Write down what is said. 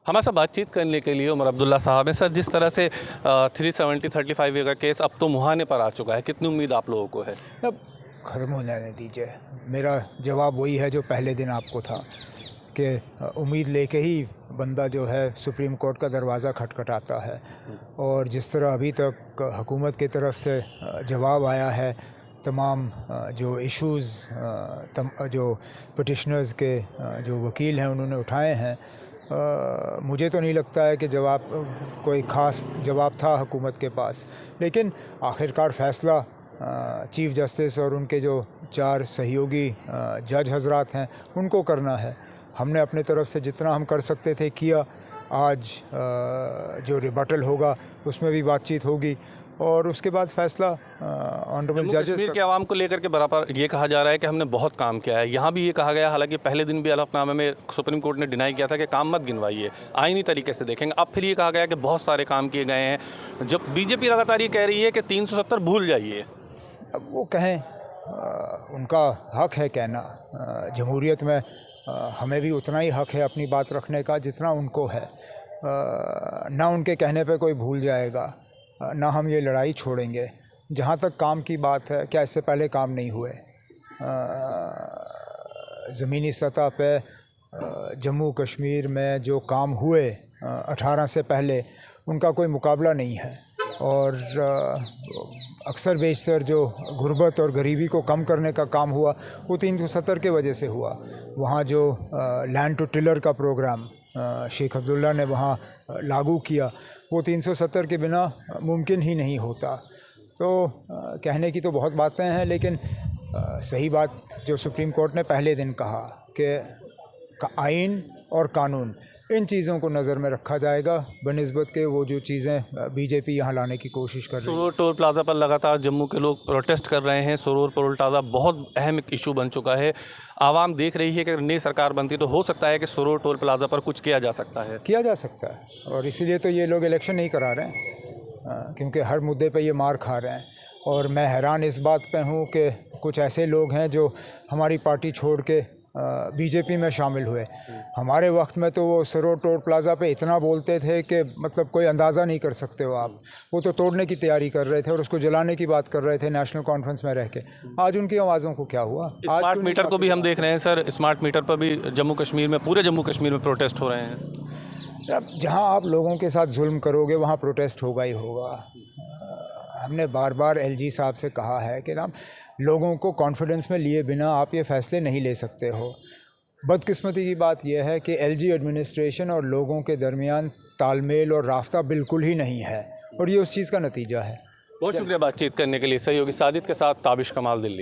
हमारे साथ बातचीत करने के लिए उमर अब्दुल्ला साहब हैं। सर, जिस तरह से 370-35 का केस अब तो मुहाने पर आ चुका है, कितनी उम्मीद आप लोगों को है? अब ख़त्म हो जाने दीजिए। मेरा जवाब वही है जो पहले दिन आपको था कि उम्मीद लेके ही बंदा जो है सुप्रीम कोर्ट का दरवाज़ा खटखटाता है। और जिस तरह अभी तक हुकूमत की तरफ से जवाब आया है, तमाम जो इश्यूज़ जो पिटिशनर्स के जो वकील हैं उन्होंने उठाए हैं, मुझे तो नहीं लगता है कि जवाब कोई ख़ास जवाब था हुकूमत के पास। लेकिन आखिरकार फ़ैसला चीफ़ जस्टिस और उनके जो 4 सहयोगी जज हजरात हैं उनको करना है। हमने अपने तरफ से जितना हम कर सकते थे किया। आज जो रिबटल होगा उसमें भी बातचीत होगी और उसके बाद फैसला ऑनरेबल जजेस के आवाम को लेकर के बराबर ये कहा जा रहा है कि हमने बहुत काम किया है। यहाँ भी ये कहा गया, हालांकि पहले दिन भी हलफनामे में सुप्रीम कोर्ट ने डिनाई किया था कि काम मत गिनवाइए, आईनी तरीके से देखेंगे। अब फिर ये कहा गया कि बहुत सारे काम किए गए हैं। जब बीजेपी लगातार ये कह रही है कि 370 भूल जाइए। अब वो कहें, उनका हक है कहना। जमहूरियत में हमें भी उतना ही हक है अपनी बात रखने का जितना उनको है। ना उनके कहने पे कोई भूल जाएगा, ना हम ये लड़ाई छोड़ेंगे। जहाँ तक काम की बात है, क्या इससे पहले काम नहीं हुए? ज़मीनी सतह पे जम्मू कश्मीर में जो काम हुए 18 से पहले, उनका कोई मुकाबला नहीं है। और अक्सर बेशतर जो गुर्बत और गरीबी को कम करने का काम हुआ वो 370 के वजह से हुआ। वहाँ जो लैंड टू टिलर का प्रोग्राम शेख अब्दुल्ला ने वहाँ लागू किया, वो 370 के बिना मुमकिन ही नहीं होता। तो कहने की तो बहुत बातें हैं, लेकिन सही बात जो सुप्रीम कोर्ट ने पहले दिन कहा कि आइन और कानून, इन चीज़ों को नज़र में रखा जाएगा बनिस्बत के वो जो चीज़ें बीजेपी यहाँ लाने की कोशिश कर रही है। सरोर टोल प्लाज़ा पर लगातार जम्मू के लोग प्रोटेस्ट कर रहे हैं। सरोर टोल प्लाज़ा बहुत अहम एक इशू बन चुका है। आवाम देख रही है कि अगर नई सरकार बनती तो हो सकता है कि सरोर टोल प्लाज़ा पर कुछ किया जा सकता है। किया जा सकता है, और इसीलिए तो ये लोग इलेक्शन नहीं करा रहे हैं, क्योंकि हर मुद्दे पे ये मार खा रहे हैं। और मैं हैरान इस बात पे हूँ कि कुछ ऐसे लोग हैं जो हमारी पार्टी छोड़ के बीजेपी में शामिल हुए। हमारे वक्त में तो वो सरोर टोल प्लाज़ा पे इतना बोलते थे कि मतलब कोई अंदाज़ा नहीं कर सकते हो आप। वो तो तोड़ने की तैयारी कर रहे थे और उसको जलाने की बात कर रहे थे नेशनल कॉन्फ्रेंस में रह के। आज उनकी आवाज़ों को क्या हुआ? स्मार्ट मीटर को भी हम देख रहे हैं सर, स्मार्ट मीटर पर भी जम्मू कश्मीर में, पूरे जम्मू कश्मीर में प्रोटेस्ट हो रहे हैं। अब जहाँ आप लोगों के साथ जुल्म करोगे वहाँ प्रोटेस्ट होगा ही होगा। हमने बार बार एलजी साहब से कहा है कि ना, लोगों को कॉन्फिडेंस में लिए बिना आप ये फ़ैसले नहीं ले सकते हो। बदकिस्मती की बात यह है कि एलजी एडमिनिस्ट्रेशन और लोगों के दरमियान तालमेल और राफ्ता बिल्कुल ही नहीं है, और ये उस चीज़ का नतीजा है। बहुत शुक्रिया बातचीत करने के लिए। सहयोगी साजिद के साथ ताबिश कमाल, दिल्ली।